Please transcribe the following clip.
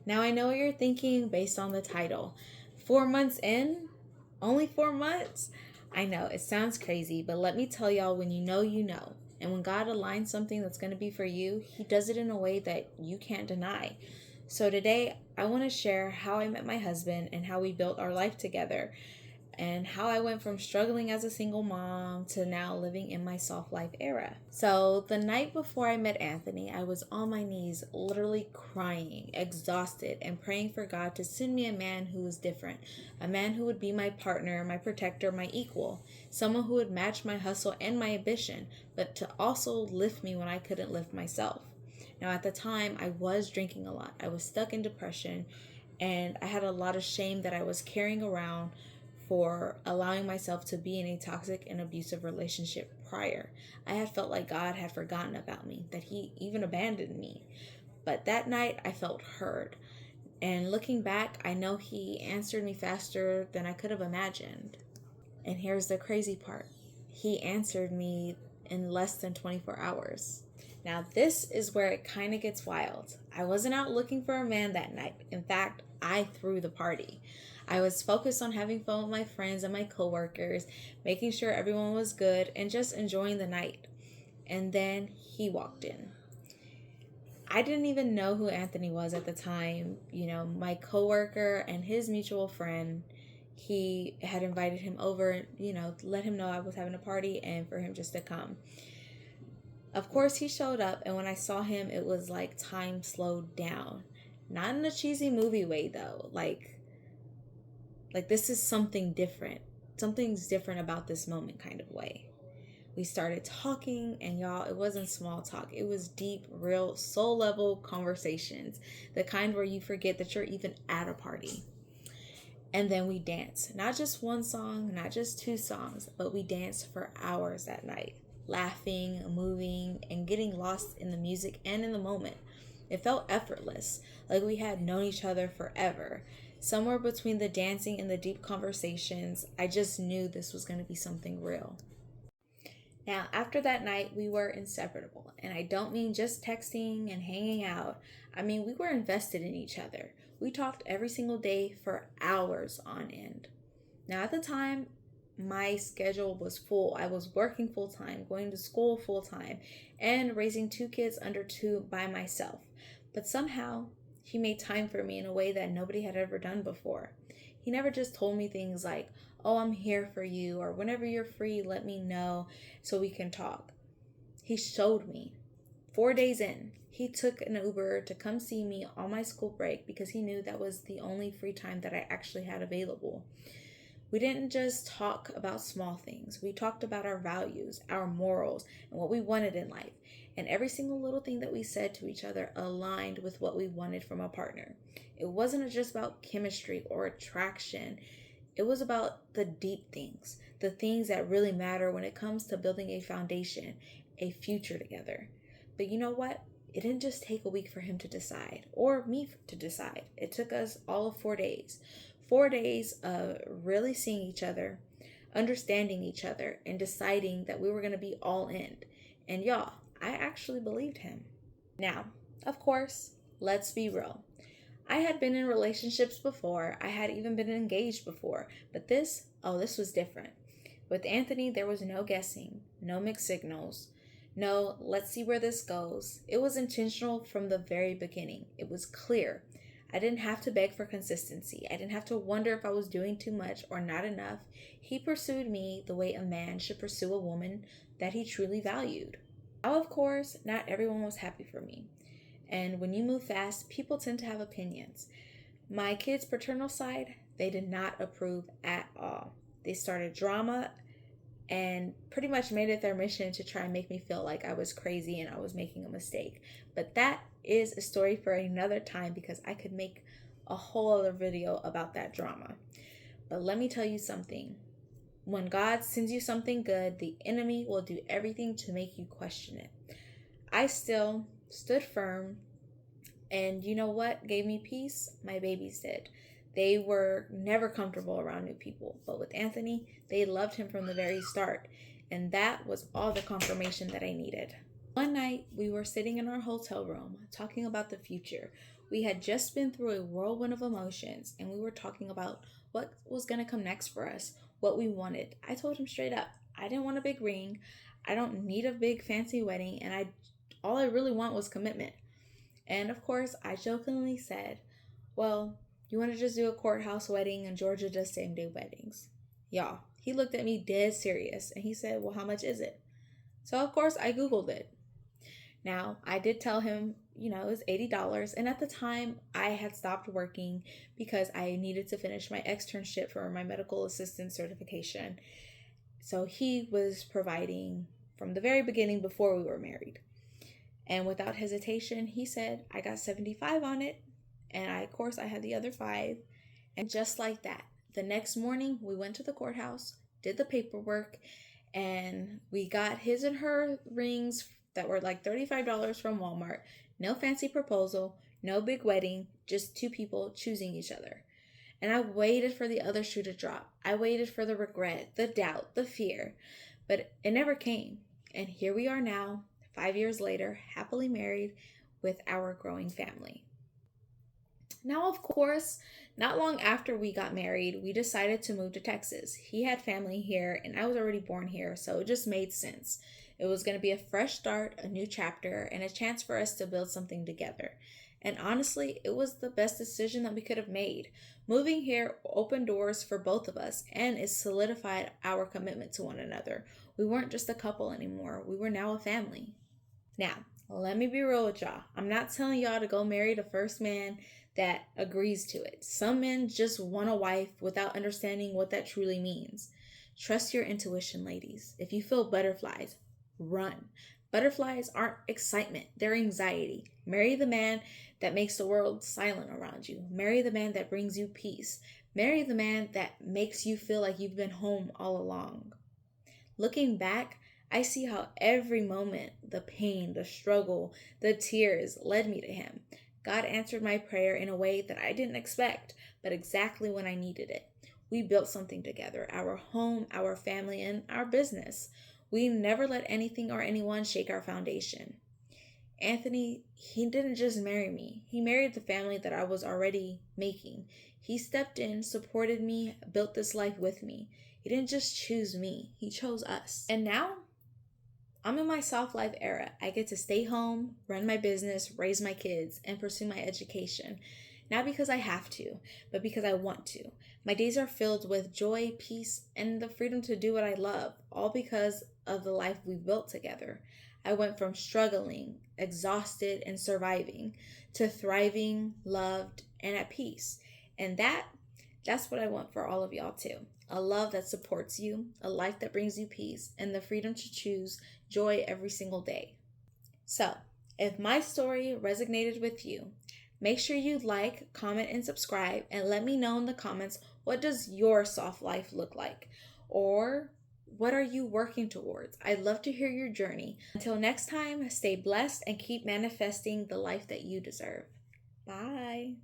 Now I know what you're thinking based on the title. 4 months in? Only 4 months? I know, it sounds crazy, but let me tell y'all, when you know, you know. And when God aligns something that's going to be for you, He does it in a way that you can't deny. So today, I want to share how I met my husband and how we built our life together, and how I went from struggling as a single mom to now living in my soft life era. So, the night before I met Anthony, I was on my knees, literally crying, exhausted, and praying for God to send me a man who was different, a man who would be my partner, my protector, my equal, someone who would match my hustle and my ambition, but to also lift me when I couldn't lift myself. Now, at the time, I was drinking a lot. I was stuck in depression, and I had a lot of shame that I was carrying around for allowing myself to be in a toxic and abusive relationship prior. I had felt like God had forgotten about me, that He even abandoned me. But that night, I felt heard. And looking back, I know He answered me faster than I could have imagined. And here's the crazy part: He answered me in less than 24 hours. Now, this is where it kind of gets wild. I wasn't out looking for a man that night. In fact, I threw the party. I was focused on having fun with my friends and my coworkers, making sure everyone was good, and just enjoying the night. And then he walked in. I didn't even know who Anthony was at the time. My coworker and his mutual friend, he had invited him over, let him know I was having a party and for him just to come. Of course, he showed up, and when I saw him, it was like time slowed down. Not in a cheesy movie way, though. Like this is something different. Something's different about this moment kind of way. We started talking, and y'all, it wasn't small talk. It was deep, real, soul level conversations. The kind where you forget that you're even at a party. And then we danced. Not just one song, not just two songs, but we danced for hours that night. Laughing, moving, and getting lost in the music and in the moment. It felt effortless, like we had known each other forever. Somewhere between the dancing and the deep conversations, I just knew this was going to be something real. Now, after that night, we were inseparable. And I don't mean just texting and hanging out. I mean, we were invested in each other. We talked every single day for hours on end. Now, at the time, my schedule was full. I was working full time, going to school full time, and raising two kids under two by myself. But somehow, He made time for me in a way that nobody had ever done before. He never just told me things like, "Oh, I'm here for you," or "Whenever you're free, let me know so we can talk." He showed me. 4 days in, he took an Uber to come see me on my school break because he knew that was the only free time that I actually had available. We didn't just talk about small things. We talked about our values, our morals, and what we wanted in life. And every single little thing that we said to each other aligned with what we wanted from a partner. It wasn't just about chemistry or attraction. It was about the deep things, the things that really matter when it comes to building a foundation, a future together. But you know what? It didn't just take a week for him to decide, or me to decide. It took us all of 4 days. 4 days of really seeing each other, understanding each other, and deciding that we were going to be all in. And y'all, I actually believed him. Now, of course, let's be real. I had been in relationships before. I had even been engaged before. But this was different. With Anthony, there was no guessing, no mixed signals, no, let's see where this goes. It was intentional from the very beginning. It was clear. I didn't have to beg for consistency. I didn't have to wonder if I was doing too much or not enough. He pursued me the way a man should pursue a woman that he truly valued. Now, of course, not everyone was happy for me. And when you move fast, people tend to have opinions. My kids' paternal side, they did not approve at all. They started drama and pretty much made it their mission to try and make me feel like I was crazy and I was making a mistake. But that is a story for another time because I could make a whole other video about that drama. But let me tell you something. When God sends you something good, the enemy will do everything to make you question it. I still stood firm, and you know what gave me peace? My babies did. They were never comfortable around new people. But with Anthony, they loved him from the very start. And that was all the confirmation that I needed. One night, we were sitting in our hotel room talking about the future. We had just been through a whirlwind of emotions, and we were talking about what was going to come next for us, what we wanted. I told him straight up, I didn't want a big ring. I don't need a big fancy wedding, and all I really want was commitment. And of course, I jokingly said, well, you want to just do a courthouse wedding, and Georgia does same-day weddings. Y'all, he looked at me dead serious, and he said, well, how much is it? So of course, I Googled it. Now, I did tell him, it was $80. And at the time, I had stopped working because I needed to finish my externship for my medical assistant certification. So he was providing from the very beginning before we were married. And without hesitation, he said, I got 75 on it. And of course, I had the other 5. And just like that, the next morning, we went to the courthouse, did the paperwork, and we got his and her rings that were like $35 from Walmart. No fancy proposal, no big wedding, just 2 people choosing each other. And I waited for the other shoe to drop. I waited for the regret, the doubt, the fear, but it never came. And here we are now, 5 years later, happily married with our growing family. Now, of course, not long after we got married, we decided to move to Texas. He had family here, and I was already born here, so it just made sense. It was going to be a fresh start, a new chapter, and a chance for us to build something together. And honestly, it was the best decision that we could have made. Moving here opened doors for both of us, and it solidified our commitment to one another. We weren't just a couple anymore. We were now a family. Now, let me be real with y'all. I'm not telling y'all to go marry the first man that agrees to it. Some men just want a wife without understanding what that truly means. Trust your intuition, ladies. If you feel butterflies, run. Butterflies aren't excitement, they're anxiety. Marry the man that makes the world silent around you. Marry the man that brings you peace. Marry the man that makes you feel like you've been home all along. Looking back, I see how every moment, the pain, the struggle, the tears led me to him. God answered my prayer in a way that I didn't expect, but exactly when I needed it. We built something together, our home, our family, and our business. We never let anything or anyone shake our foundation. Anthony, he didn't just marry me. He married the family that I was already making. He stepped in, supported me, built this life with me. He didn't just choose me, he chose us. And now, I'm in my soft life era. I get to stay home, run my business, raise my kids, and pursue my education. Not because I have to, but because I want to. My days are filled with joy, peace, and the freedom to do what I love, all because of the life we built together. I went from struggling, exhausted, and surviving to thriving, loved, and at peace. And that's what I want for all of y'all too. A love that supports you, a life that brings you peace, and the freedom to choose joy every single day. So, if my story resonated with you, make sure you like, comment, and subscribe, and let me know in the comments, what does your soft life look like? Or what are you working towards? I'd love to hear your journey. Until next time, stay blessed and keep manifesting the life that you deserve. Bye.